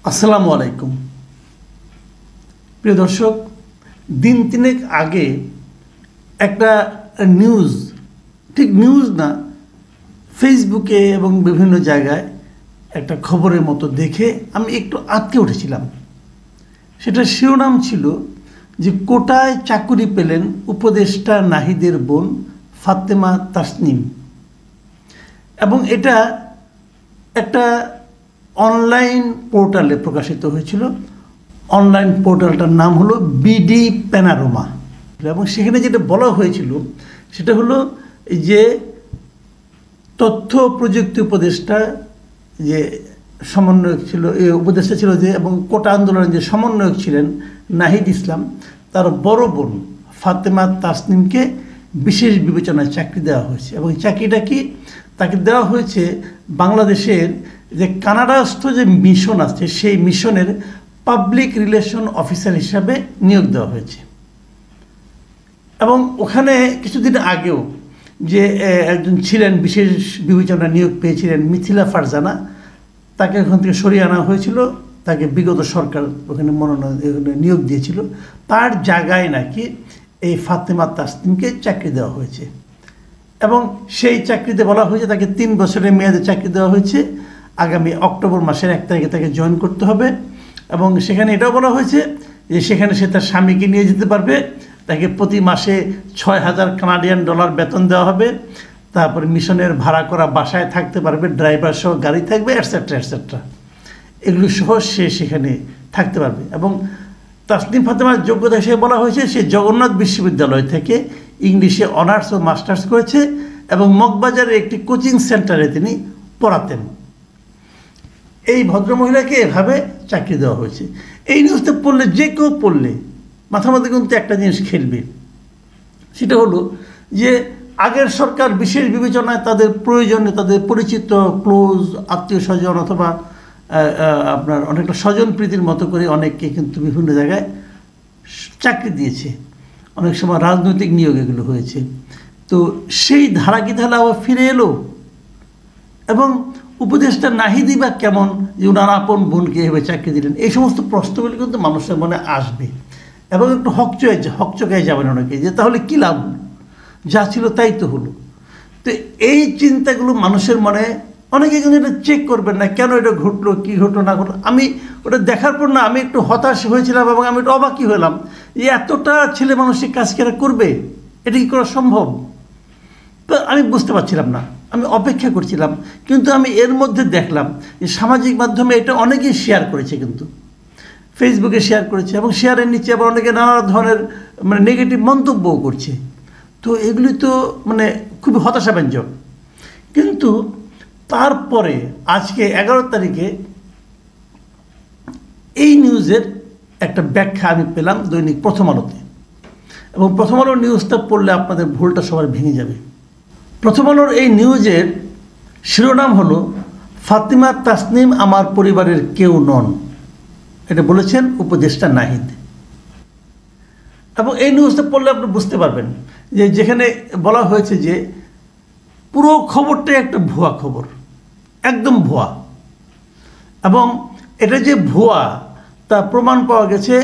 আসসালামু আলাইকুম প্রিয় দর্শক, দিন তিনেক আগে একটা নিউজ, ঠিক নিউজ না, ফেসবুকে এবং বিভিন্ন জায়গায় একটা খবরের মতো দেখে আমি একটু আঁতকে উঠেছিলাম। সেটা শিরোনাম ছিল যে কোটায় চাকুরি পেলেন উপদেষ্টা নাহিদের বোন ফাতেমা তাসনিম, এবং এটা একটা অনলাইন পোর্টালে প্রকাশিত হয়েছিল। অনলাইন পোর্টালটার নাম হলো বিডি প্যানোরামা, এবং সেখানে যেটা বলা হয়েছিল সেটা হলো যে তথ্য প্রযুক্তি উপদেষ্টা যে সমন্বয়ক ছিল, উপদেষ্টা ছিল যে, এবং কোটা আন্দোলনের যে সমন্বয়ক ছিলেন নাহিদ ইসলাম, তার বড় বোন ফাতেমা তাসনিমকে বিশেষ বিবেচনায় চাকরি দেওয়া হয়েছে। এবং চাকরিটা কি, তাকে দেওয়া হয়েছে বাংলাদেশের যে কানাডাস্থ যে মিশন আছে সেই মিশনের পাবলিক রিলেশন অফিসার হিসাবে নিয়োগ দেওয়া হয়েছে। এবং ওখানে কিছুদিন আগেও যে একজন ছিলেন বিশেষ বিবেচনা নিয়োগ পেয়েছিলেন মিথিলা ফারজানা, তাকে ওখান থেকে সরিয়ে আনা হয়েছিল। তাকে বিগত সরকার ওখানে নিয়োগ দিয়েছিল। তার জায়গায় নাকি এই ফাতেমা তাসনিমকে চাকরি দেওয়া হয়েছে, এবং সেই চাকরিতে বলা হয়েছে তাকে 3 বছরের মেয়াদে চাকরি দেওয়া হয়েছে। আগামী অক্টোবর মাসের 1 তারিখে তাকে জয়েন করতে হবে। এবং সেখানে এটাও বলা হয়েছে যে সেখানে সে তার স্বামীকে নিয়ে যেতে পারবে, তাকে প্রতি মাসে $6,000 কানাডিয়ান বেতন দেওয়া হবে, তারপরে মিশনের ভাড়া করা বাসায় থাকতে পারবে, ড্রাইভার সহ গাড়ি থাকবে, এটসেট্রা এটসেট্রা, এগুলো সহ সে সেখানে থাকতে পারবে। এবং তাসনিম ফাতেমার যোগ্যতা হিসেবে বলা হয়েছে সে জগন্নাথ বিশ্ববিদ্যালয় থেকে ইংলিশে অনার্স ও মাস্টার্স করেছে, এবং মগবাজারের একটি কোচিং সেন্টারে তিনি পড়াতেন। এই ভদ্রমহিলাকে এভাবে চাকরি দেওয়া হয়েছে। এই নিউজটা পড়লে, যে কেউ পড়লে মাথার মধ্যে কিন্তু একটা জিনিস খেলবে, সেটা হলো যে আগের সরকার বিশেষ বিবেচনায় তাদের প্রয়োজনে তাদের পরিচিত ক্লোজ আত্মীয় স্বজন অথবা আপনার অনেকটা স্বজন প্রীতির মতো করে অনেককে কিন্তু বিভিন্ন জায়গায় চাকরি দিয়েছে। অনেক সময় রাজনৈতিক নিয়োগ এগুলো হয়েছে। তো সেই ধারা কি তাহলে আবার ফিরে এলো? এবং উপদেষ্টা নাহিদই বা কেমন যে ওনার আপন বোনকে এভাবে চাকরি দিলেন? এই সমস্ত প্রশ্নগুলি কিন্তু মানুষের মনে আসবে, এবং একটু হকচকায় যাবেন অনেকে, যে তাহলে কী লাভ, যা ছিল তাই তো হলো। তো এই চিন্তাগুলো মানুষের মনে, অনেকে কিন্তু এটা চেক করবেন না, কেন এটা ঘটলো, কী ঘটলো না ঘটলো। আমি ওটা দেখার পর না আমি একটু হতাশ হয়েছিলাম, এবং আমি একটু অবাকই হলাম যে এতটা ছেলে মানুষের কাজ কেরা করবে, এটা কি করা সম্ভব? তো আমি বুঝতে পারছিলাম না, আমি অপেক্ষা করছিলাম। কিন্তু আমি এর মধ্যে দেখলাম যে সামাজিক মাধ্যমে এটা অনেকেই শেয়ার করেছে, কিন্তু ফেসবুকে শেয়ার করেছে, এবং শেয়ারের নিচে আবার অনেকে নানা ধরনের নেগেটিভ মন্তব্যও করছে। তো এগুলি তো খুবই হতাশাব্যঞ্জক। কিন্তু তারপরে আজকে 11 তারিখে এই নিউজের একটা ব্যাখ্যা আমি পেলাম দৈনিক প্রথম আলোতে, এবং প্রথম আলোর নিউজটা পড়লে আপনাদের ভুলটা সবার ভেঙে যাবে। প্রথম আলোর এই নিউজের শিরোনাম হলো ফাতেমা তাসনিম আমার পরিবারের কেউ নন, এটা বলেছেন উপদেষ্টা নাহিদ। এবং এই নিউজটা পড়লে আপনি বুঝতে পারবেন যে যেখানে বলা হয়েছে যে পুরো খবরটাই একটা ভুয়া খবর, একদম ভুয়া। এবং এটা যে ভুয়া তা প্রমাণ পাওয়া গেছে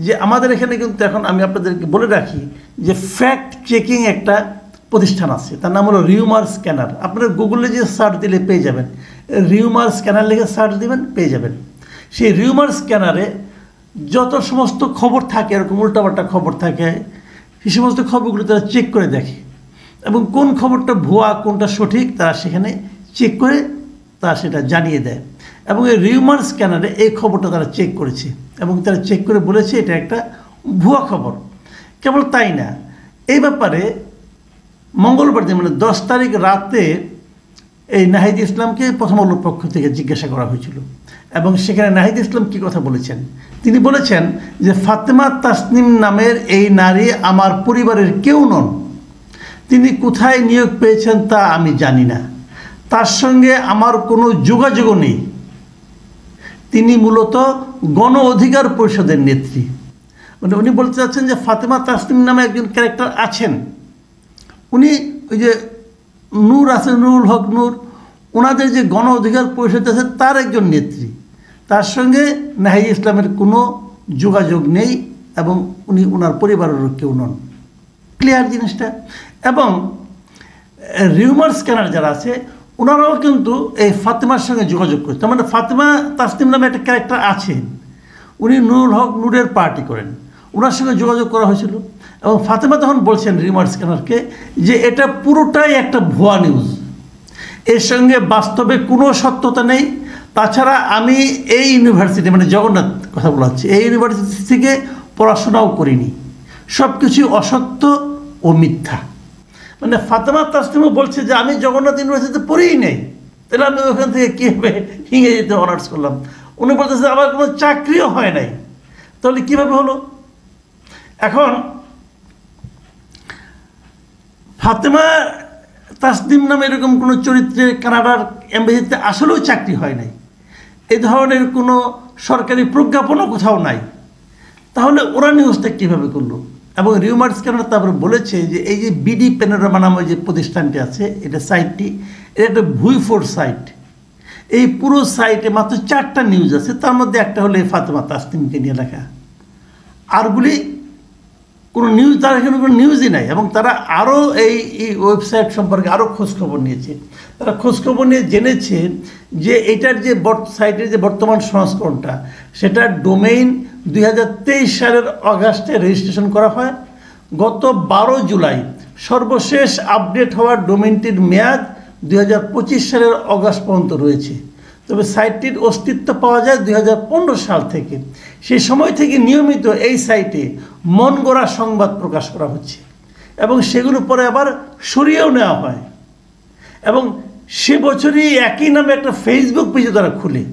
যে আমাদের এখানে কিন্তু এখন আমি আপনাদেরকে বলে রাখি যে ফ্যাক্ট চেকিং একটা প্রতিষ্ঠান আছে, তার নাম হলো রিউমার স্ক্যানার। আপনারা গুগলে যে সার্চ দিলে পেয়ে যাবেন, রিউমার স্ক্যানার লিখে সার্চ দিবেন, পেয়ে যাবেন। সেই রিউমার স্ক্যানারে যত সমস্ত খবর থাকে, এরকম উল্টাপাল্টা খবর থাকে, সেই সমস্ত খবরগুলো তারা চেক করে দেখে, এবং কোন খবরটা ভুয়া কোনটা সঠিক তারা সেখানে চেক করে তারা সেটা জানিয়ে দেয়। এবং এই রিউমার স্ক্যানারে এই খবরটা তারা চেক করেছে, এবং তারা চেক করে বলেছে এটা একটা ভুয়া খবর। কেবল তাই না, এই ব্যাপারে মঙ্গলবার দিন 10 তারিখ রাতে এই নাহিদ ইসলামকে প্রথম আলোর পক্ষ থেকে জিজ্ঞাসা করা হয়েছিল, এবং সেখানে নাহিদ ইসলাম কী কথা বলেছেন, তিনি বলেছেন যে ফাতেমা তাসনিম নামের এই নারী আমার পরিবারের কেউ নন, তিনি কোথায় নিয়োগ পেয়েছেন তা আমি জানি না, তার সঙ্গে আমার কোনো যোগাযোগও নেই, তিনি মূলত গণ অধিকার পরিষদের নেত্রী। উনি বলতে চাচ্ছেন যে ফাতেমা তাসনিম নামে একজন ক্যারেক্টার আছেন, উনি ওই যে নূর আছে, নুরুল হক নূর, ওনাদের যে গণ অধিকার পরিষদ আছে তার একজন নেত্রী। তার সঙ্গে নাহিদ ইসলামের কোনো যোগাযোগ নেই এবং উনি ওনার পরিবারেরও কেউ নন। ক্লিয়ার জিনিসটা। এবং রিউমার স্ক্যানার যারা আছে ওনারাও কিন্তু এই ফাতেমার সঙ্গে যোগাযোগ করছে। তার মানে ফাতেমা তাসনিম নামে একটা ক্যারেক্টার আছেন, উনি নুরুল হক নূরের পার্টি করেন, ওনার সঙ্গে যোগাযোগ করা হয়েছিল। এবং ফাতেমা তখন বলছেন রিউমার স্ক্যানারকে যে এটা পুরোটাই একটা ভুয়া নিউজ, এর সঙ্গে বাস্তবে কোনো সত্যতা নেই। তাছাড়া আমি এই ইউনিভার্সিটি মানে জগন্নাথ কথা বলা হচ্ছে, এই ইউনিভার্সিটি থেকে পড়াশোনাও করিনি, সব কিছু অসত্য ও মিথ্যা। মানে ফাতেমা তাসনিমও বলছে যে আমি জগন্নাথ ইউনিভার্সিটিতে পড়েই নেই, তাহলে আমি ওখান থেকে কীভাবে ইংরেজিতে অনার্স করলাম। উনি বলতেছে আমার কোনো চাকরিও হয় নাই, তাহলে কীভাবে হলো? এখন ফাতেমা তাসনিম নামে এরকম কোনো চরিত্রে কানাডার এমবেসিতে আসলেও চাকরি হয় নাই, এই ধরনের কোনো সরকারি প্রজ্ঞাপনও কোথাও নাই, তাহলে ওরা নিউজটা কীভাবে করলো? এবং রিউমার স্ক্যানার তারপরে বলেছে যে এই যে বিডি প্যানোরামা নামে যে প্রতিষ্ঠানটি আছে, এটা সাইটটি, এটা একটা ভুইফোর সাইট। এই পুরো সাইটে মাত্র 4টা নিউজ আছে, তার মধ্যে একটা হলো এই ফাতেমা তাসনিমকে নিয়ে লেখা, আরগুলি কোনো নিউজ, তার এখানে কোনো নিউজই নাই। এবং তারা আরও এই ওয়েবসাইট সম্পর্কে আরও খোঁজখবর নিয়েছে, তারা খোঁজখবর নিয়ে জেনেছে যে এটার যে সাইটের যে বর্তমান সংস্করণটা, সেটা ডোমেইন 2023 সালের অগাস্টে রেজিস্ট্রেশন করা হয়। গত 12 জুলাই সর্বশেষ আপডেট হওয়ার ডোমেইনটির মেয়াদ 2025 সালের অগাস্ট পর্যন্ত রয়েছে। তবে সাইটটির অস্তিত্ব পাওয়া যায় 2015 সাল থেকে। সেই সময় থেকে নিয়মিত এই সাইটে মন গড়া সংবাদ প্রকাশ করা হচ্ছে এবং সেগুলো পরে আবার সরিয়েও নেওয়া হয়। এবং সে বছরই একই নামে একটা ফেসবুক পেজও তারা খুলে,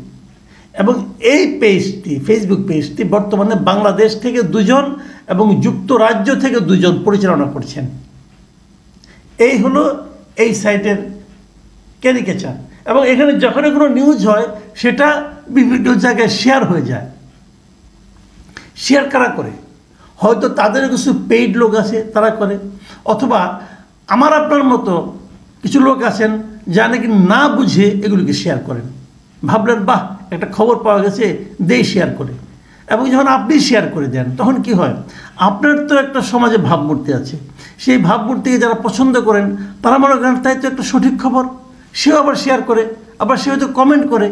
এবং এই পেজটি, ফেসবুক পেজটি বর্তমানে বাংলাদেশ থেকে 2 জন এবং যুক্তরাজ্য থেকে 2 জন পরিচালনা করছেন। এই হলো এই সাইটের ক্যারিকেচার। এবং এখানে যখন কোনো নিউজ হয় সেটা বিভিন্ন জায়গায় শেয়ার হয়ে যায়। শেয়ার কারা করে? হয়তো তাদের কিছু পেইড লোক আছে তারা করে, অথবা আমার আপনার মতো কিছু লোক আছেন যা নাকি না বুঝে এগুলিকে শেয়ার করেন। ভাবলেন বাহ একটা খবর পাওয়া গেছে, দেই শেয়ার করে। এবং যখন আপনি শেয়ার করে দেন তখন কি হয়, আপনার তো একটা সমাজে ভাবমূর্তি আছে, সেই ভাবমূর্তিকে যারা পছন্দ করেন তারা মনে করেন তাই তো একটা সঠিক খবর, সেও আবার শেয়ার করে, আবার সে হয়তো কমেন্ট করে।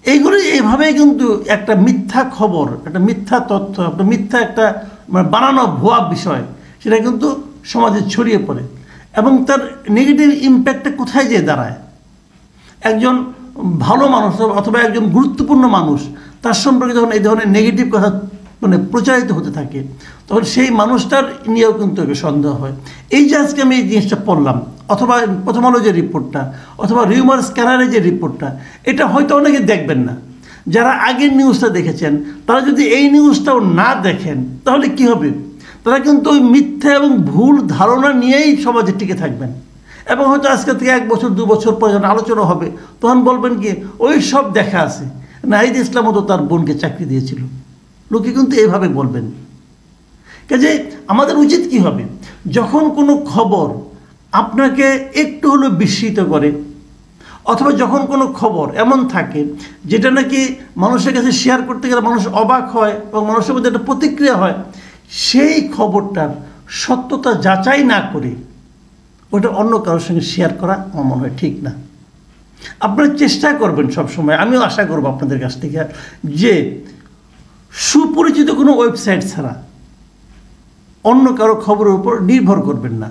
এইগুলো এইভাবেই কিন্তু একটা মিথ্যা খবর, একটা মিথ্যা তথ্য, একটা মিথ্যা একটা মানে বানানো ভুয়া বিষয়, সেটা কিন্তু সমাজে ছড়িয়ে পড়ে এবং তার নেগেটিভ ইম্প্যাক্টটা কোথায় যেয়ে দাঁড়ায়। একজন ভালো মানুষ অথবা একজন গুরুত্বপূর্ণ মানুষ, তার সম্পর্কে যখন এই ধরনের নেগেটিভ কথা মানে প্রচারিত হতে থাকে, তখন সেই মানুষটার নিয়েও কিন্তু সন্দেহ হয়। এই যে আজকে আমি এই জিনিসটা পড়লাম, অথবা প্রথম আলো যে রিপোর্টটা, অথবা রিউমার স্ক্যানারের যে রিপোর্টটা, এটা হয়তো অনেকে দেখবেন না। যারা আগের নিউজটা দেখেছেন তারা যদি এই নিউজটাও না দেখেন তাহলে কি হবে? তারা কিন্তু ওই মিথ্যা এবং ভুল ধারণা নিয়েই সমাজে টিকে থাকবেন। এবং হয়তো আজকে থেকে 1 বছর 2 বছর পর যখন আলোচনা হবে তখন বলবেন কি ওই সব দেখা আছে, নাহিদ ইসলামও তো তার বোনকে চাকরি দিয়েছিল। লোকে কিন্তু এভাবে বলবেন। কাজে আমাদের উচিত কি হবে, যখন কোনো খবর আপনাকে একটু হলেও বিস্মিত করে, অথবা যখন কোনো খবর এমন থাকে যেটা নাকি মানুষের কাছে শেয়ার করতে গেলে মানুষ অবাক হয় এবং মানুষের মধ্যে একটা প্রতিক্রিয়া হয়, সেই খবরটার সত্যতা যাচাই না করে ওটা অন্য কারোর সঙ্গে শেয়ার করা আমার মনে হয় ঠিক না। আপনারা চেষ্টা করবেন সবসময়, আমিও আশা করব আপনাদের কাছ থেকে, যে সুপরিচিত কোনো ওয়েবসাইট ছাড়া অন্য কারো খবরের উপর নির্ভর করবেন না।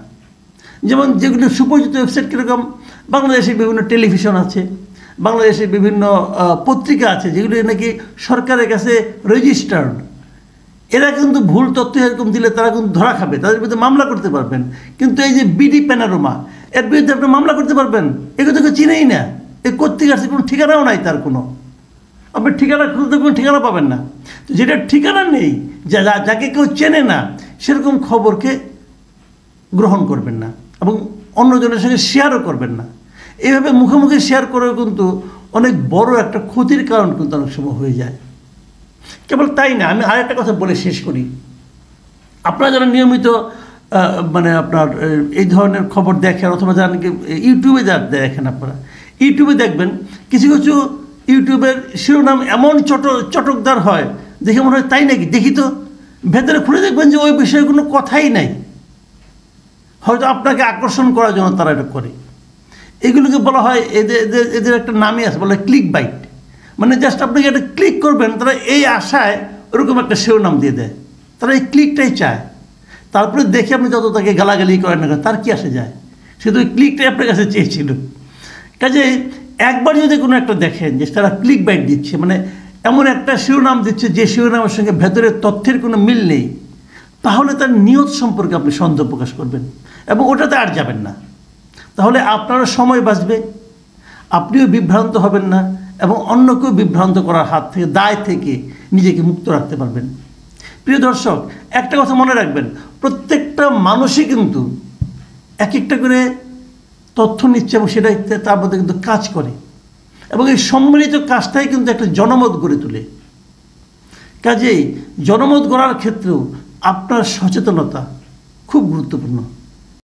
যেমন যেগুলো সুপরিচিত ওয়েবসাইট কীরকম, বাংলাদেশে বিভিন্ন টেলিভিশন আছে, বাংলাদেশে বিভিন্ন পত্রিকা আছে যেগুলি নাকি সরকারের কাছে রেজিস্টার্ড। এরা কিন্তু ভুল তথ্য এরকম দিলে তারা কিন্তু ধরা খাবে, তাদের বিরুদ্ধে মামলা করতে পারবেন। কিন্তু এই যে বিডি প্যানোরামা, এর বিরুদ্ধে আপনি মামলা করতে পারবেন? এগুলো তো চিনেই না, এই কোত্থেকে আসছে, কোনো ঠিকানাও নাই তার কোনো। আপনি ঠিকানা খুঁজতে কোনো ঠিকানা পাবেন না। তো যেটা ঠিকানা নেই, যাকে কেউ চেনে না, সেরকম খবরকে গ্রহণ করবেন না এবং অন্যজনের সঙ্গে শেয়ারও করবেন না। এইভাবে মুখে শেয়ার করেও কিন্তু অনেক বড় একটা ক্ষতির কারণ কিন্তু অনেক সময় হয়ে যায়। কেবল তাই না, আমি আরেকটা কথা বলে শেষ করি। আপনারা যারা নিয়মিত মানে আপনার এই ধরনের খবর দেখেন, অথবা যারা নাকি ইউটিউবে যা দেখেন, আপনারা ইউটিউবে দেখবেন কিছু কিছু ইউটিউবের শিরোনাম এমন চটকদার হয়, দেখে মনে হয় তাই নাকি, দেখি তো, ভেতরে খুলে দেখবেন যে ওই বিষয়ে কোনো কথাই নাই। হয়তো আপনাকে আকর্ষণ করার জন্য তারা এটা করে। এগুলোকে বলা হয়, এদের একটা নামই আছে, বলা হয় ক্লিক বাইট। মানে জাস্ট আপনাকে এটা ক্লিক করবেন, তারা এই আশায় ওরকম একটা শিরোনাম দিয়ে দেয়। তারা এই ক্লিকটাই চায়। তারপরে দেখে আপনি যত তাকে গালাগালি করেন না, তার কি আসে যায়, সে তো ওই ক্লিকটাই আপনার কাছে চেয়েছিল। কাজে একবার যদি কোনো একটা দেখেন যে তারা ক্লিক বাইট দিচ্ছে, মানে এমন একটা শিরোনাম দিচ্ছে যে শিরোনামের সঙ্গে ভেতরের তথ্যের কোনো মিল নেই, তাহলে তার নিয়ত সম্পর্কে আপনি সন্দেহ প্রকাশ করবেন এবং ওটাতে আর যাবেন না। তাহলে আপনারও সময় বাঁচবে, আপনিও বিভ্রান্ত হবেন না এবং অন্যকেও বিভ্রান্ত করার হাত থেকে, দায় থেকে নিজেকে মুক্ত রাখতে পারবেন। প্রিয় দর্শক, একটা কথা মনে রাখবেন, প্রত্যেকটা মানুষই কিন্তু এক একটা করে তথ্য নিচ্ছে এবং সেটাই তার মধ্যে কিন্তু কাজ করে এবং এই সম্মিলিত কাজটাই কিন্তু একটা জনমত গড়ে তোলে। কাজেই জনমত গড়ার ক্ষেত্রেও আপনার সচেতনতা খুব গুরুত্বপূর্ণ।